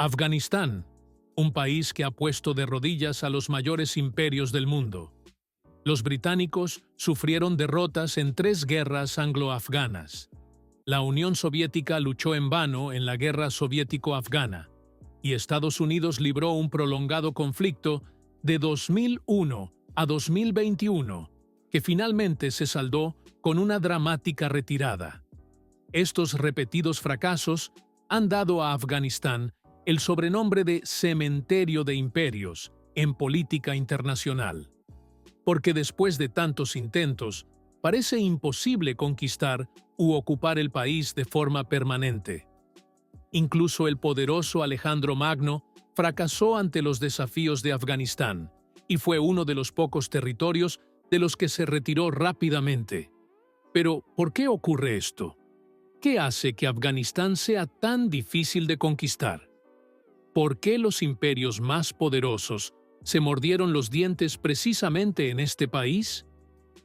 Afganistán, un país que ha puesto de rodillas a los mayores imperios del mundo. Los británicos sufrieron derrotas en 3 guerras anglo-afganas. La Unión Soviética luchó en vano en la Guerra Soviético-Afgana, y Estados Unidos libró un prolongado conflicto de 2001 a 2021, que finalmente se saldó con una dramática retirada. Estos repetidos fracasos han dado a Afganistán el sobrenombre de cementerio de imperios en política internacional. Porque después de tantos intentos, parece imposible conquistar u ocupar el país de forma permanente. Incluso el poderoso Alejandro Magno fracasó ante los desafíos de Afganistán y fue uno de los pocos territorios de los que se retiró rápidamente. Pero, ¿por qué ocurre esto? ¿Qué hace que Afganistán sea tan difícil de conquistar? ¿Por qué los imperios más poderosos se mordieron los dientes precisamente en este país?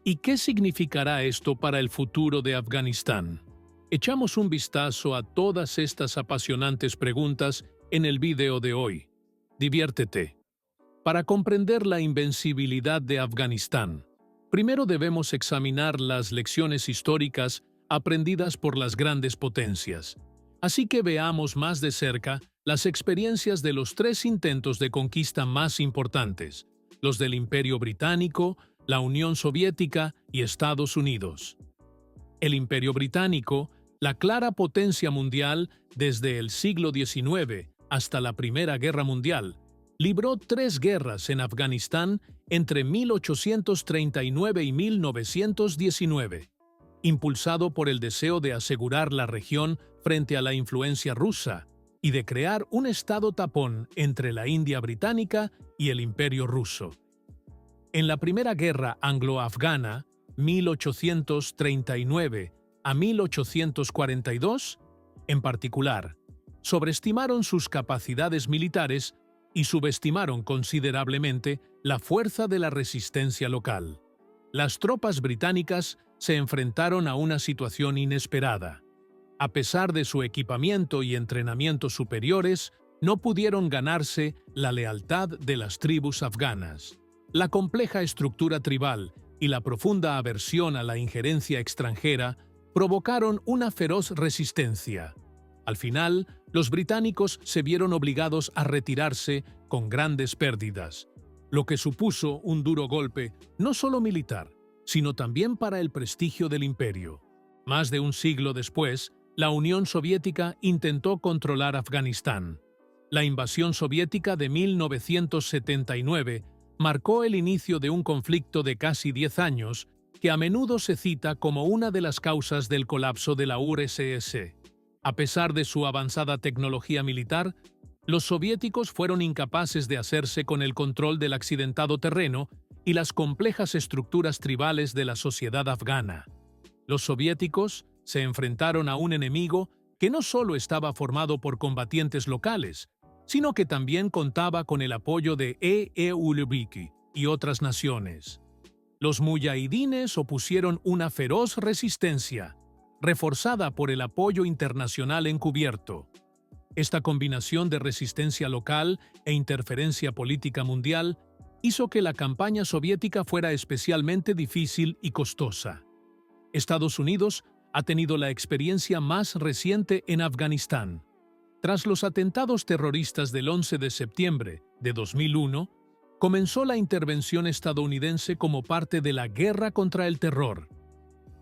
¿Y qué significará esto para el futuro de Afganistán? Echamos un vistazo a todas estas apasionantes preguntas en el video de hoy. Diviértete. Para comprender la invencibilidad de Afganistán, primero debemos examinar las lecciones históricas aprendidas por las grandes potencias. Así que veamos más de cerca las experiencias de los 3 intentos de conquista más importantes, los del Imperio Británico, la Unión Soviética y Estados Unidos. El Imperio Británico, la clara potencia mundial desde el siglo XIX hasta la Primera Guerra Mundial, libró 3 guerras en Afganistán entre 1839 y 1919, impulsado por el deseo de asegurar la región frente a la influencia rusa y de crear un estado tapón entre la India británica y el Imperio ruso. En la Primera Guerra Anglo-Afgana, 1839 a 1842, en particular, sobreestimaron sus capacidades militares y subestimaron considerablemente la fuerza de la resistencia local. Las tropas británicas se enfrentaron a una situación inesperada. A pesar de su equipamiento y entrenamiento superiores, no pudieron ganarse la lealtad de las tribus afganas. La compleja estructura tribal y la profunda aversión a la injerencia extranjera provocaron una feroz resistencia. Al final, los británicos se vieron obligados a retirarse con grandes pérdidas, lo que supuso un duro golpe no solo militar, sino también para el prestigio del imperio. Más de un siglo después, la Unión Soviética intentó controlar Afganistán. La invasión soviética de 1979 marcó el inicio de un conflicto de casi 10 años que a menudo se cita como una de las causas del colapso de la URSS. A pesar de su avanzada tecnología militar, los soviéticos fueron incapaces de hacerse con el control del accidentado terreno y las complejas estructuras tribales de la sociedad afgana. Los soviéticos se enfrentaron a un enemigo que no solo estaba formado por combatientes locales, sino que también contaba con el apoyo de Ulubiki y otras naciones. Los muyahidines opusieron una feroz resistencia, reforzada por el apoyo internacional encubierto. Esta combinación de resistencia local e interferencia política mundial hizo que la campaña soviética fuera especialmente difícil y costosa. Estados Unidos ha tenido la experiencia más reciente en Afganistán. Tras los atentados terroristas del 11 de septiembre de 2001, comenzó la intervención estadounidense como parte de la guerra contra el terror.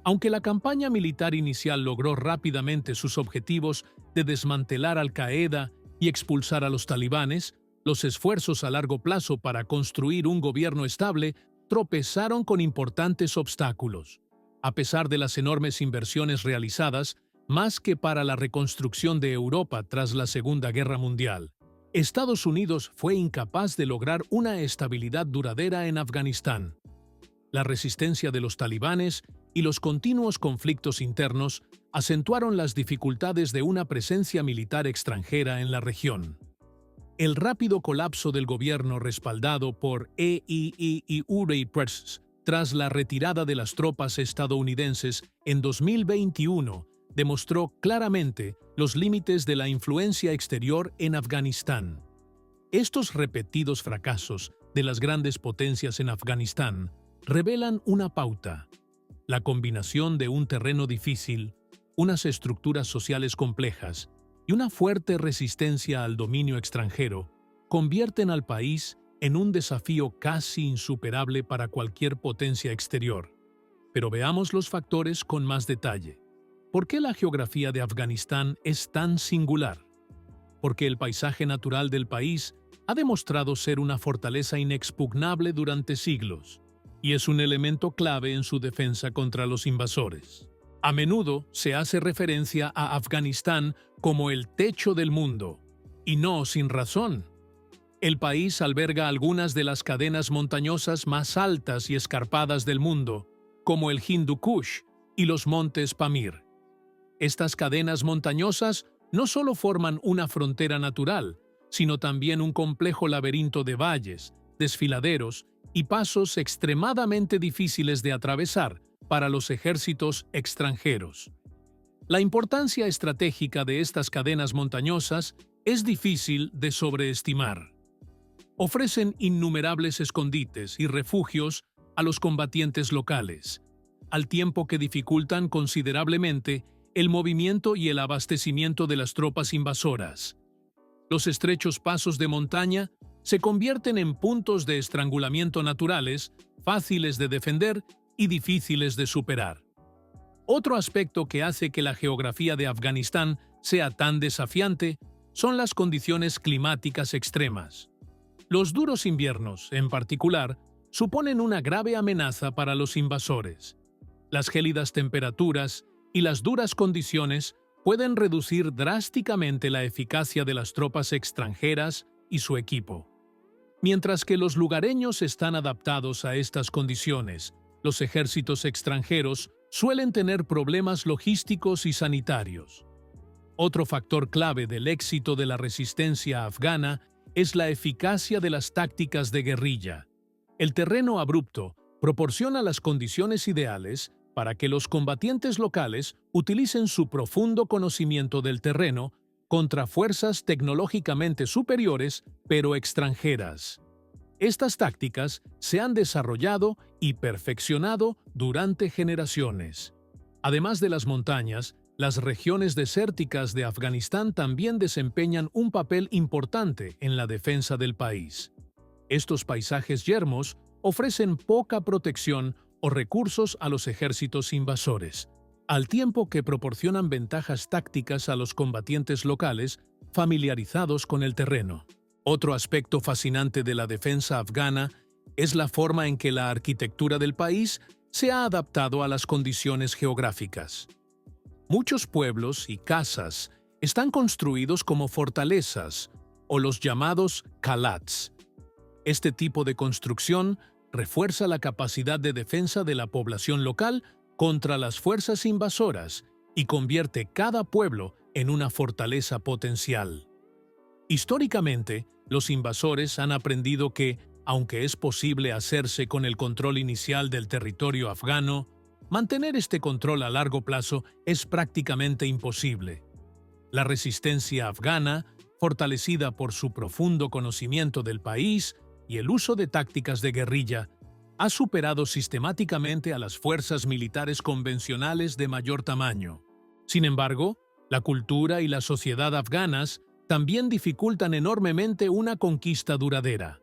Aunque la campaña militar inicial logró rápidamente sus objetivos de desmantelar Al-Qaeda y expulsar a los talibanes, los esfuerzos a largo plazo para construir un gobierno estable tropezaron con importantes obstáculos. A pesar de las enormes inversiones realizadas, más que para la reconstrucción de Europa tras la Segunda Guerra Mundial, Estados Unidos fue incapaz de lograr una estabilidad duradera en Afganistán. La resistencia de los talibanes y los continuos conflictos internos acentuaron las dificultades de una presencia militar extranjera en la región. El rápido colapso del gobierno respaldado por EII-URI tras la retirada de las tropas estadounidenses en 2021 demostró claramente los límites de la influencia exterior en Afganistán. Estos repetidos fracasos de las grandes potencias en Afganistán revelan una pauta. La combinación de un terreno difícil, unas estructuras sociales complejas y una fuerte resistencia al dominio extranjero convierten al país en un desafío casi insuperable para cualquier potencia exterior. Pero veamos los factores con más detalle. ¿Por qué la geografía de Afganistán es tan singular? Porque el paisaje natural del país ha demostrado ser una fortaleza inexpugnable durante siglos, y es un elemento clave en su defensa contra los invasores. A menudo se hace referencia a Afganistán como el techo del mundo, y no sin razón. El país alberga algunas de las cadenas montañosas más altas y escarpadas del mundo, como el Hindu Kush y los montes Pamir. Estas cadenas montañosas no solo forman una frontera natural, sino también un complejo laberinto de valles, desfiladeros y pasos extremadamente difíciles de atravesar para los ejércitos extranjeros. La importancia estratégica de estas cadenas montañosas es difícil de sobreestimar. Ofrecen innumerables escondites y refugios a los combatientes locales, al tiempo que dificultan considerablemente el movimiento y el abastecimiento de las tropas invasoras. Los estrechos pasos de montaña se convierten en puntos de estrangulamiento naturales, fáciles de defender y difíciles de superar. Otro aspecto que hace que la geografía de Afganistán sea tan desafiante son las condiciones climáticas extremas. Los duros inviernos, en particular, suponen una grave amenaza para los invasores. Las gélidas temperaturas y las duras condiciones pueden reducir drásticamente la eficacia de las tropas extranjeras y su equipo. Mientras que los lugareños están adaptados a estas condiciones, los ejércitos extranjeros suelen tener problemas logísticos y sanitarios. Otro factor clave del éxito de la resistencia afgana es la eficacia de las tácticas de guerrilla. El terreno abrupto proporciona las condiciones ideales para que los combatientes locales utilicen su profundo conocimiento del terreno contra fuerzas tecnológicamente superiores pero extranjeras. Estas tácticas se han desarrollado y perfeccionado durante generaciones. Además de las montañas, las regiones desérticas de Afganistán también desempeñan un papel importante en la defensa del país. Estos paisajes yermos ofrecen poca protección o recursos a los ejércitos invasores, al tiempo que proporcionan ventajas tácticas a los combatientes locales familiarizados con el terreno. Otro aspecto fascinante de la defensa afgana es la forma en que la arquitectura del país se ha adaptado a las condiciones geográficas. Muchos pueblos y casas están construidos como fortalezas o los llamados qalats. Este tipo de construcción refuerza la capacidad de defensa de la población local contra las fuerzas invasoras y convierte cada pueblo en una fortaleza potencial. Históricamente, los invasores han aprendido que, aunque es posible hacerse con el control inicial del territorio afgano, mantener este control a largo plazo es prácticamente imposible. La resistencia afgana, fortalecida por su profundo conocimiento del país y el uso de tácticas de guerrilla, ha superado sistemáticamente a las fuerzas militares convencionales de mayor tamaño. Sin embargo, la cultura y la sociedad afganas también dificultan enormemente una conquista duradera.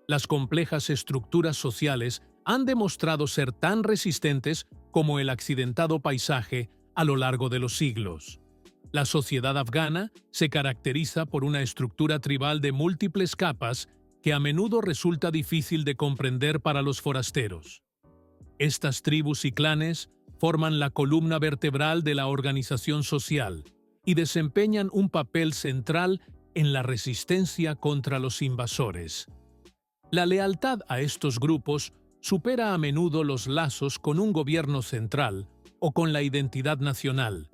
Las complejas estructuras sociales han demostrado ser tan resistentes como el accidentado paisaje a lo largo de los siglos. La sociedad afgana se caracteriza por una estructura tribal de múltiples capas que a menudo resulta difícil de comprender para los forasteros. Estas tribus y clanes forman la columna vertebral de la organización social y desempeñan un papel central en la resistencia contra los invasores. La lealtad a estos grupos supera a menudo los lazos con un gobierno central o con la identidad nacional,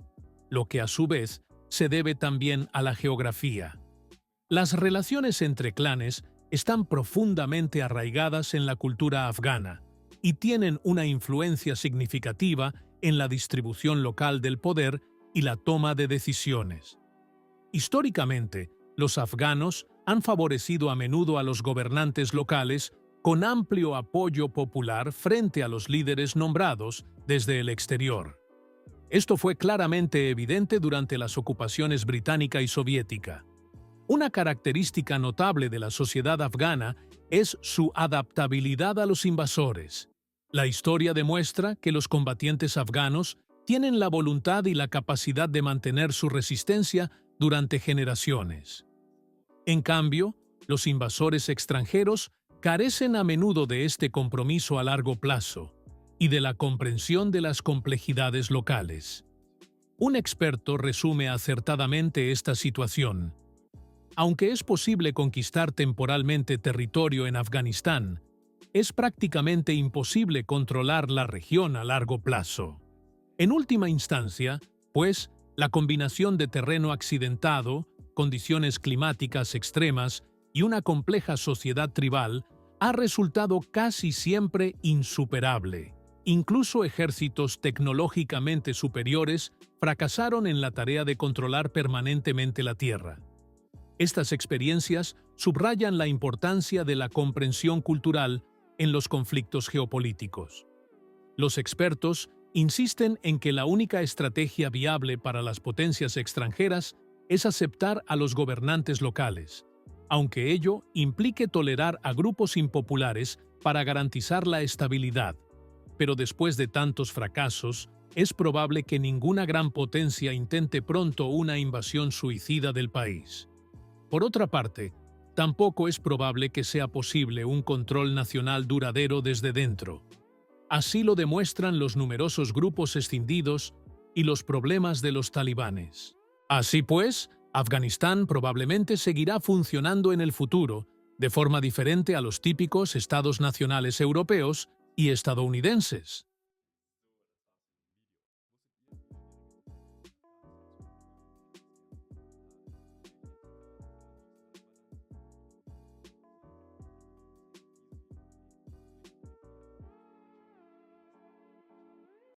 lo que a su vez se debe también a la geografía. Las relaciones entre clanes están profundamente arraigadas en la cultura afgana y tienen una influencia significativa en la distribución local del poder y la toma de decisiones. Históricamente, los afganos han favorecido a menudo a los gobernantes locales con amplio apoyo popular frente a los líderes nombrados desde el exterior. Esto fue claramente evidente durante las ocupaciones británica y soviética. Una característica notable de la sociedad afgana es su adaptabilidad a los invasores. La historia demuestra que los combatientes afganos tienen la voluntad y la capacidad de mantener su resistencia durante generaciones. En cambio, los invasores extranjeros carecen a menudo de este compromiso a largo plazo y de la comprensión de las complejidades locales. Un experto resume acertadamente esta situación. Aunque es posible conquistar temporalmente territorio en Afganistán, es prácticamente imposible controlar la región a largo plazo. En última instancia, pues, la combinación de terreno accidentado, condiciones climáticas extremas y una compleja sociedad tribal ha resultado casi siempre insuperable. Incluso ejércitos tecnológicamente superiores fracasaron en la tarea de controlar permanentemente la tierra. Estas experiencias subrayan la importancia de la comprensión cultural en los conflictos geopolíticos. Los expertos insisten en que la única estrategia viable para las potencias extranjeras es aceptar a los gobernantes locales, aunque ello implique tolerar a grupos impopulares para garantizar la estabilidad. Pero después de tantos fracasos, es probable que ninguna gran potencia intente pronto una invasión suicida del país. Por otra parte, tampoco es probable que sea posible un control nacional duradero desde dentro. Así lo demuestran los numerosos grupos escindidos y los problemas de los talibanes. Así pues, Afganistán probablemente seguirá funcionando en el futuro, de forma diferente a los típicos estados nacionales europeos y estadounidenses.